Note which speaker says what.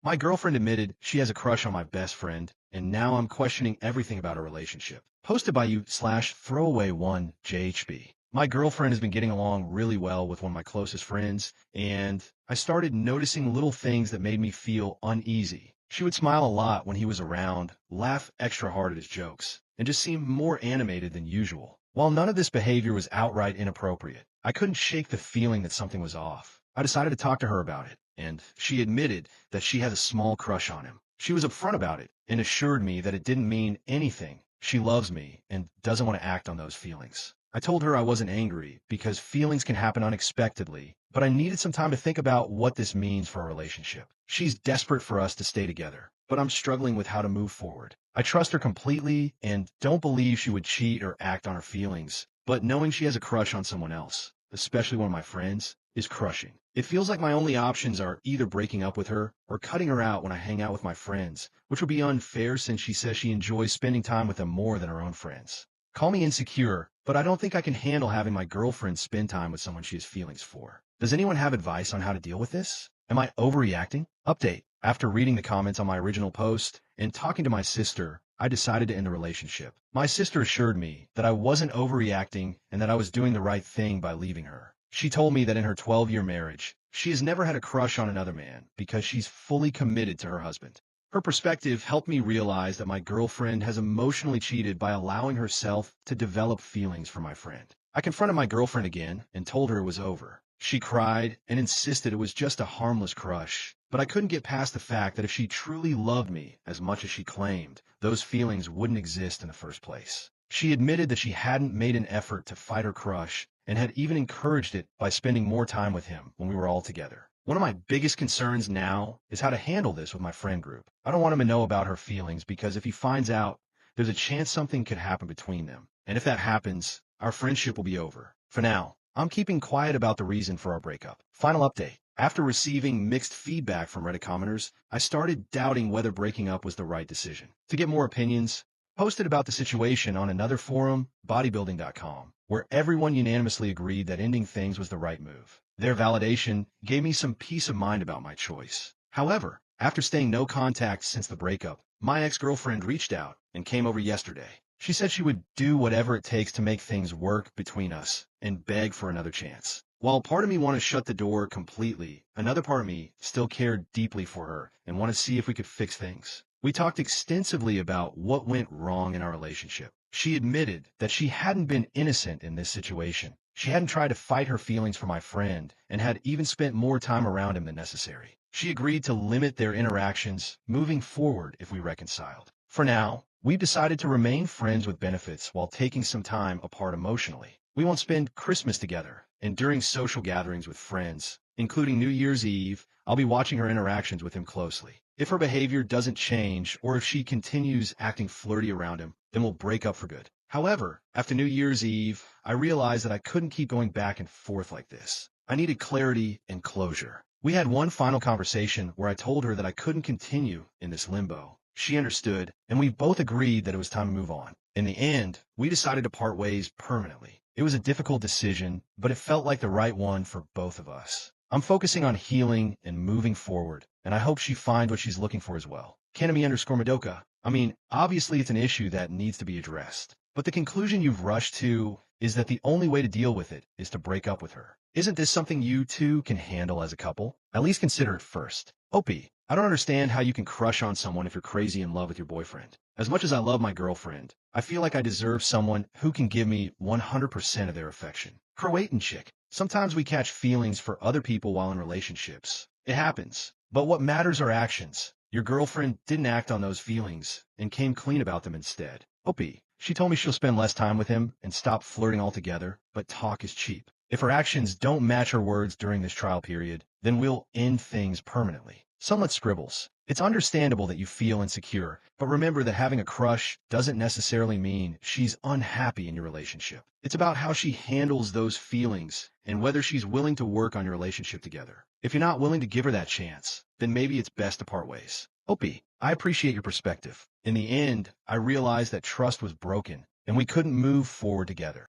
Speaker 1: My girlfriend admitted she has a crush on my best friend, and now I'm questioning everything about our relationship. Posted by you/throwaway1JHB. My girlfriend has been getting along really well with one of my closest friends, and I started noticing little things that made me feel uneasy. She would smile a lot when he was around, laugh extra hard at his jokes, and just seem more animated than usual. While none of this behavior was outright inappropriate, I couldn't shake the feeling that something was off. I decided to talk to her about it, and she admitted that she has a small crush on him. She was upfront about it and assured me that it didn't mean anything. She loves me and doesn't want to act on those feelings. I told her I wasn't angry because feelings can happen unexpectedly, but I needed some time to think about what this means for our relationship. She's desperate for us to stay together, but I'm struggling with how to move forward. I trust her completely and don't believe she would cheat or act on her feelings, but knowing she has a crush on someone else, especially one of my friends, is crushing. It feels like my only options are either breaking up with her or cutting her out when I hang out with my friends, which would be unfair since she says she enjoys spending time with them more than her own friends. Call me insecure, but I don't think I can handle having my girlfriend spend time with someone she has feelings for. Does anyone have advice on how to deal with this? Am I overreacting? Update. After reading the comments on my original post and talking to my sister, I decided to end the relationship. My sister assured me that I wasn't overreacting and that I was doing the right thing by leaving her. She told me that in her 12-year marriage, she has never had a crush on another man because she's fully committed to her husband. Her perspective helped me realize that my girlfriend has emotionally cheated by allowing herself to develop feelings for my friend. I confronted my girlfriend again and told her it was over. She cried and insisted it was just a harmless crush, but I couldn't get past the fact that if she truly loved me as much as she claimed, those feelings wouldn't exist in the first place. She admitted that she hadn't made an effort to fight her crush and had even encouraged it by spending more time with him when we were all together. One of my biggest concerns now is how to handle this with my friend group. I don't want him to know about her feelings because if he finds out, there's a chance something could happen between them. And if that happens, our friendship will be over. For now, I'm keeping quiet about the reason for our breakup. Final update. After receiving mixed feedback from Reddit commenters, I started doubting whether breaking up was the right decision. To get more opinions, posted about the situation on another forum, bodybuilding.com, where everyone unanimously agreed that ending things was the right move. Their validation gave me some peace of mind about my choice. However, after staying no contact since the breakup, my ex-girlfriend reached out and came over yesterday. She said she would do whatever it takes to make things work between us and beg for another chance. While part of me wanted to shut the door completely, another part of me still cared deeply for her and wanted to see if we could fix things. We talked extensively about what went wrong in our relationship. She admitted that she hadn't been innocent in this situation. She hadn't tried to fight her feelings for my friend and had even spent more time around him than necessary. She agreed to limit their interactions moving forward if we reconciled. For now, we've decided to remain friends with benefits while taking some time apart emotionally. We won't spend Christmas together, and during social gatherings with friends, including New Year's Eve, I'll be watching her interactions with him closely. If her behavior doesn't change or if she continues acting flirty around him, then we'll break up for good. However, after New Year's Eve, I realized that I couldn't keep going back and forth like this. I needed clarity and closure. We had one final conversation where I told her that I couldn't continue in this limbo. She understood, and we both agreed that it was time to move on. In the end, we decided to part ways permanently. It was a difficult decision, but it felt like the right one for both of us. I'm focusing on healing and moving forward, and I hope she finds what she's looking for as well. Kanami_Madoka. I mean, obviously it's an issue that needs to be addressed, but the conclusion you've rushed to is that the only way to deal with it is to break up with her. Isn't this something you two can handle as a couple? At least consider it first. Opie, I don't understand how you can crush on someone if you're crazy in love with your boyfriend. As much as I love my girlfriend, I feel like I deserve someone who can give me 100% of their affection. Croatian chick. Sometimes we catch feelings for other people while in relationships. It happens. But what matters are actions. Your girlfriend didn't act on those feelings and came clean about them instead. Opie, she told me she'll spend less time with him and stop flirting altogether, but talk is cheap. If her actions don't match her words during this trial period, then we'll end things permanently. Sunlit Scribbles. It's understandable that you feel insecure, but remember that having a crush doesn't necessarily mean she's unhappy in your relationship. It's about how she handles those feelings and whether she's willing to work on your relationship together. If you're not willing to give her that chance, then maybe it's best to part ways. Opie, I appreciate your perspective. In the end, I realized that trust was broken and we couldn't move forward together.